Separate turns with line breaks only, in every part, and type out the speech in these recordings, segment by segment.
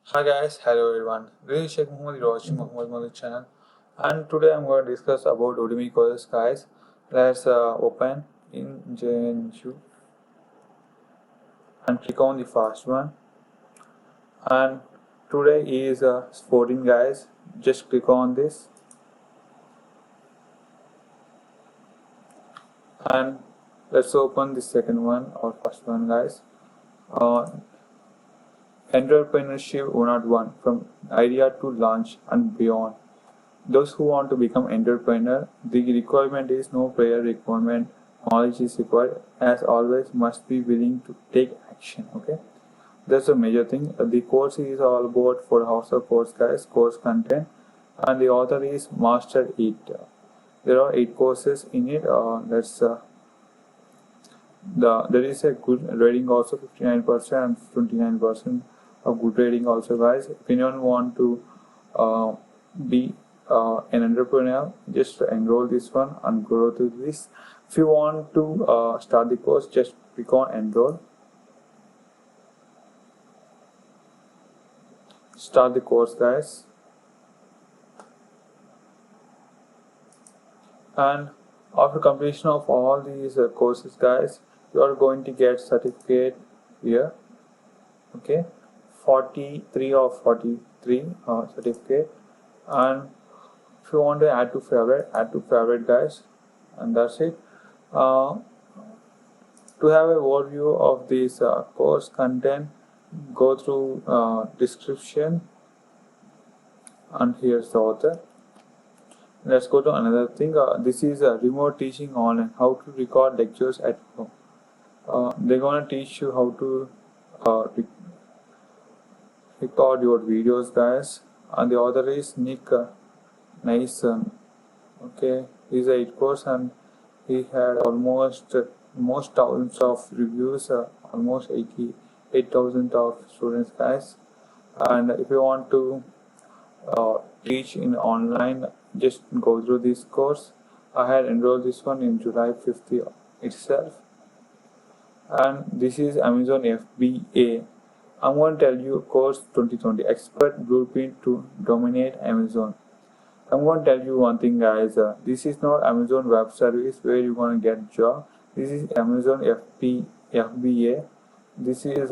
Hi guys, hello everyone. This is Sheikh Muhammad. You're watching Muhammad Malik channel, and today I'm going to discuss about Udemy courses, guys. Let's open in JNU and click on the first one. And today is 14, guys. Just click on this, and let's open the second one or first one, guys. Uh, Entrepreneurship 101 from idea to launch and beyond. Those who want to become entrepreneur, the requirement is no prior requirement. Knowledge is required. As always, must be willing to take action. Okay, that's a major thing. The course is all about for house of course, guys. Course content, and the author is Master It. There are 8 courses in it. There is a good rating also, 59% and 29% of good rating also, guys. If anyone want to be an entrepreneur, just enroll this one and grow to this. If you want to start the course, just click on enroll. Start the course, guys. And after completion of all these courses, guys, you are going to get certificate here. Okay, 43 or 43 certificate. And if you want to add to favorite, guys, and that's it. To have a overview of this course content, go through description, and here's the author. Let's go to another thing. This is remote teaching online, how to record lectures at home. They're gonna teach you how to record your videos, guys. And the author is Nick Nyson. Okay, he's a 8 course, and he had almost most thousands of reviews, almost 88,000 of students, guys. And if you want to teach in online, just go through this course. I had enrolled this one in July 5th itself. And this is Amazon FBA. I'm going to tell you course 2020 expert blueprint to dominate Amazon. I'm going to tell you one thing, guys. This is not Amazon Web Service where you're going to get job. This is Amazon FBA. This is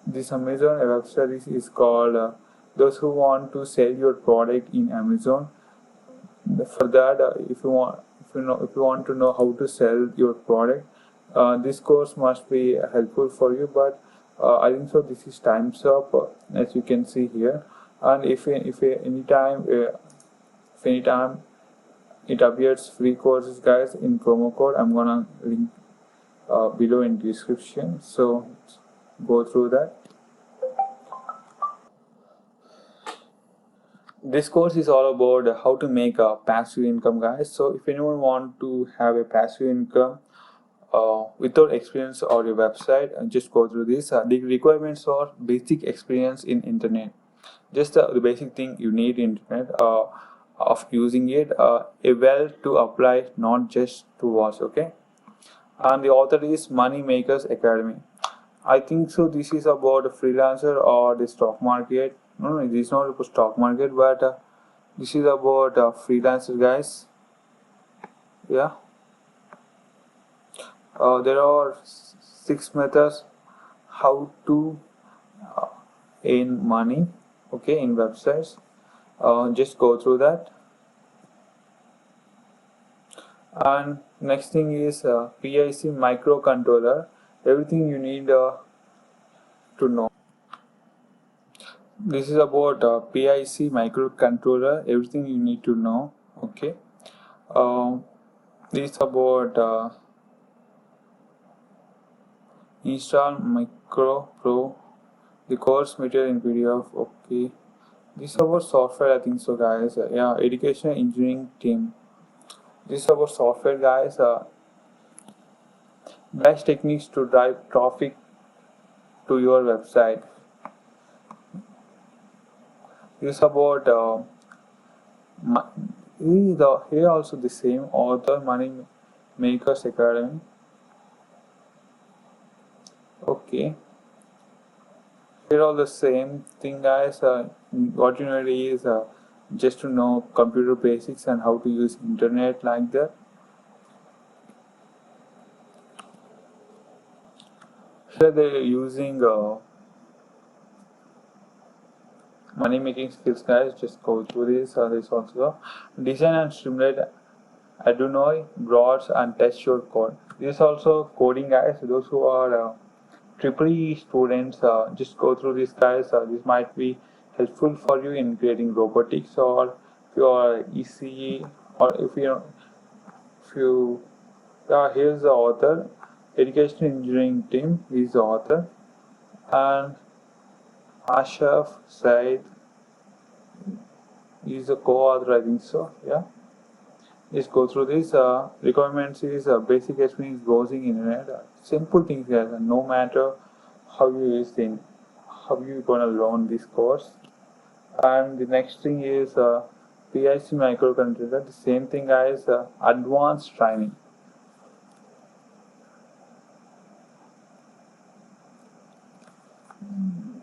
this Amazon Web Service is called those who want to sell your product in Amazon. For that, if you want to know how to sell your product, this course must be helpful for you. But I think so. This is time's up, as you can see here. And if anytime it appears free courses, guys, in promo code, I'm gonna link below in description, so go through that. This course is all about how to make a passive income, guys. So if anyone want to have a passive income without experience or your website, just go through this. The requirements are basic experience in internet, just the basic thing you need internet of using it, a well to apply, not just to watch. Okay, and the author is Money Makers Academy. I think so. This is about a freelancer or the stock market. No, this is not about stock market, but this is about freelancer, guys. Yeah, there are 6 methods how to earn money. Okay, in websites. Just go through that. And next thing is PIC microcontroller. Everything you need to know. This is about PIC microcontroller. Everything you need to know. Okay. This is about install Micro Pro. The course material in PDF. Okay. This is about software. I think so, guys. Yeah, education engineering team. This is about software, guys. Best techniques to drive traffic to your website. This is about here also the same author, Money Makers Academy. Okay, Here all the same thing, guys. What you need is just to know computer basics and how to use internet like that. Here they're using money making skills, guys. Just go through this. This also design and stimulate Arduino boards and test your code. This is also coding, guys. Those who are triple E students, just go through this, guys. This might be helpful for you in creating robotics, or if you are ECE, or if you here's the author, education engineering team is the author, and Ashraf Said is the co-author, I think so. Yeah, just go through this. Requirements is basic experience browsing internet. Simple things, guys. No matter how you use the how you gonna learn this course. And the next thing is PIC microcontroller. The same thing, guys. Advanced training.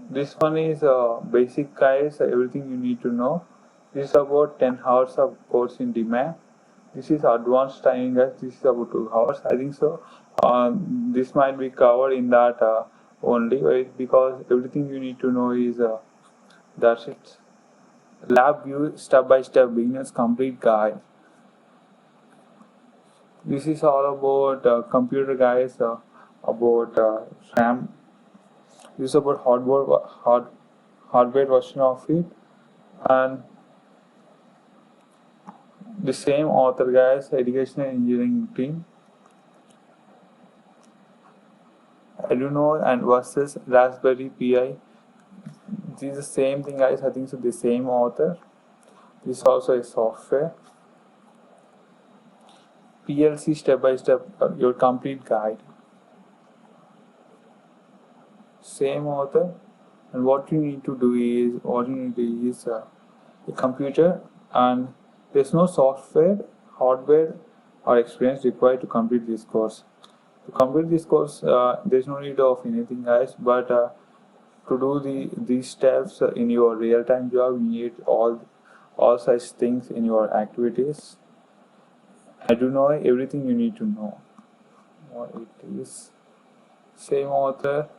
This one is basic, guys. Everything you need to know. This is about 10 hours of course in demand. This is advanced training, guys. This is about 2 hours, I think so. This might be covered in that only, right? Because everything you need to know is that's it. Lab view step by step beginners complete guide. This is all about computer, guys. About RAM. This is about hardware version of it, and the same author, guys. Education and engineering team. Arduino and versus Raspberry Pi. This is the same thing, guys. I think so. The same author. This is also a software. PLC step by step, your complete guide. Same author. And what you need to do is a computer, and there's no software, hardware, or experience required to complete this course. To complete this course, there's no need of anything, guys. But to do these steps in your real-time job, you need all such things in your activities. I do know everything you need to know. What it is. Same author,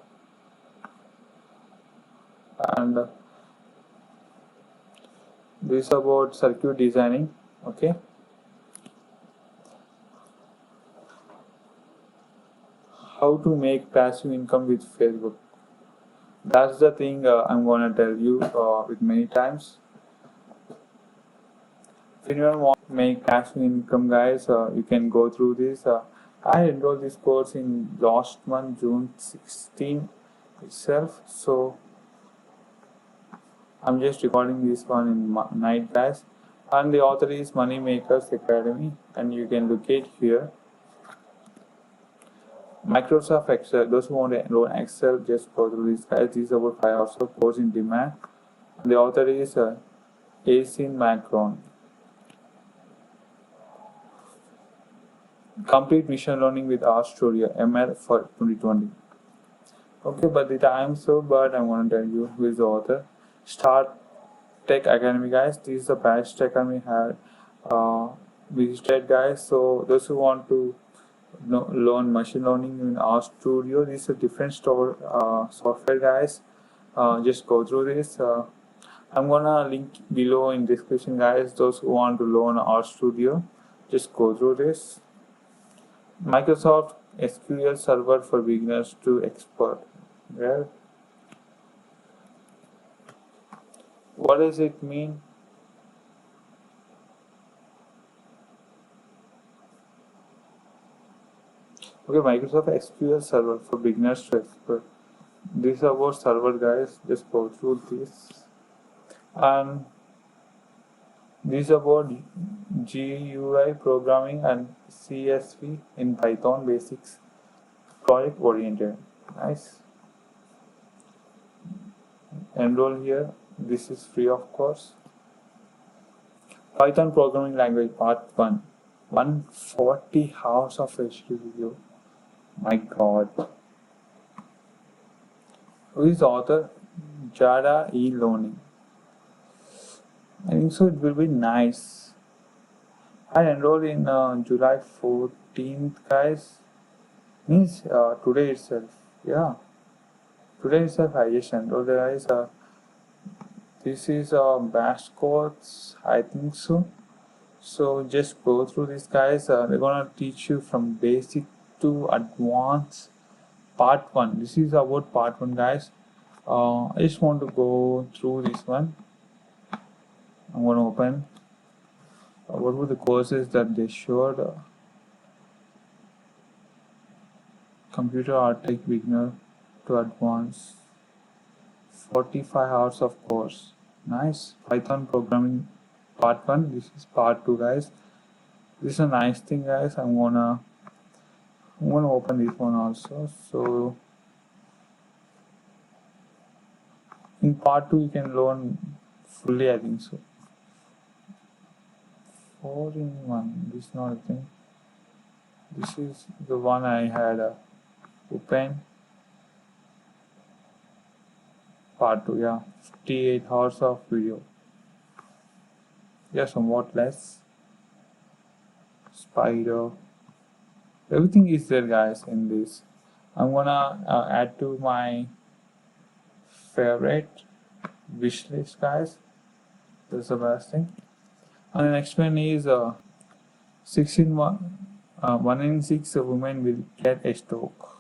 and this is about circuit designing. Okay. How to make passive income with Facebook. That's the thing I'm gonna tell you with many times. If anyone wants to make passive income, guys, you can go through this. I enrolled this course in last month, June 16 itself. So I'm just recording this one in night, guys. And the author is Moneymakers Academy, and you can look it here. Microsoft Excel. Those who want to enroll Excel, just go through this, guys. This is about 5 hours of course in demand. The author is Asin Macron. Complete machine learning with RStudio ML for 2020. Okay, but the time so, but I'm gonna tell you who is the author. Start Tech Academy, guys. This is the batch Tech Academy had visited, guys. So those who want to learn machine learning in RStudio, this is a different software, guys. Just go through this. I'm gonna link below in description, guys. Those who want to learn RStudio, just go through this. Microsoft SQL Server for beginners to expert. Well, what does it mean? Okay, Microsoft SQL Server for beginners to expert. This is about server, guys. Just go through this. And this is about GUI programming and CSV in Python basics, project oriented. Nice. Enroll here. This is free of course. Python programming language part 1. 140 hours of HD video. My god. Who is the author? Java e-learning. I think so. It will be nice. I enrolled in July 14th, guys. Means today itself. Yeah, today itself I just enrolled, guys. This is bash course. I think so. So just go through this, guys. They're gonna teach you from basic to advanced. Part one. This is about part one, guys. I just want to go through this one. I'm gonna open. What were the courses that they showed? Computer Arctic beginner to advanced. 45 hours of course. Nice. Python programming part one. This is part two, guys. This is a nice thing, guys. I'm gonna open this one also. So in part two you can learn fully, I think so. 4-in-1. This is not a thing. This is the one I had open. Part 2, yeah. 58 hours of video. Yeah, somewhat less. Spider. Everything is there, guys, in this. I'm gonna add to my favorite wish list, guys. That's the best thing. And the next one is 6 in 1. 1 in 6 women will get a stroke.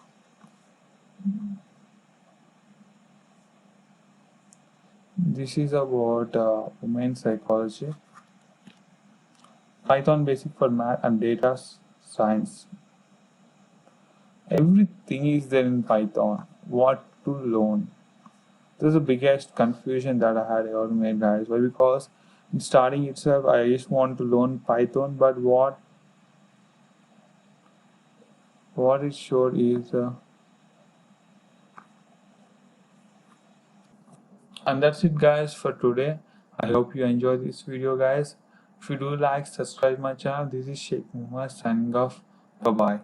This is about women's psychology. Python basic for math and data science. Everything is there in Python. What to learn? This is the biggest confusion that I had ever made, guys. Why? Because in starting itself, I just want to learn Python, but what it showed is and that's it, guys, for today. I hope you enjoyed this video, guys. If you do, like, subscribe my channel. This is Sheikh Muhammad signing off. Bye bye.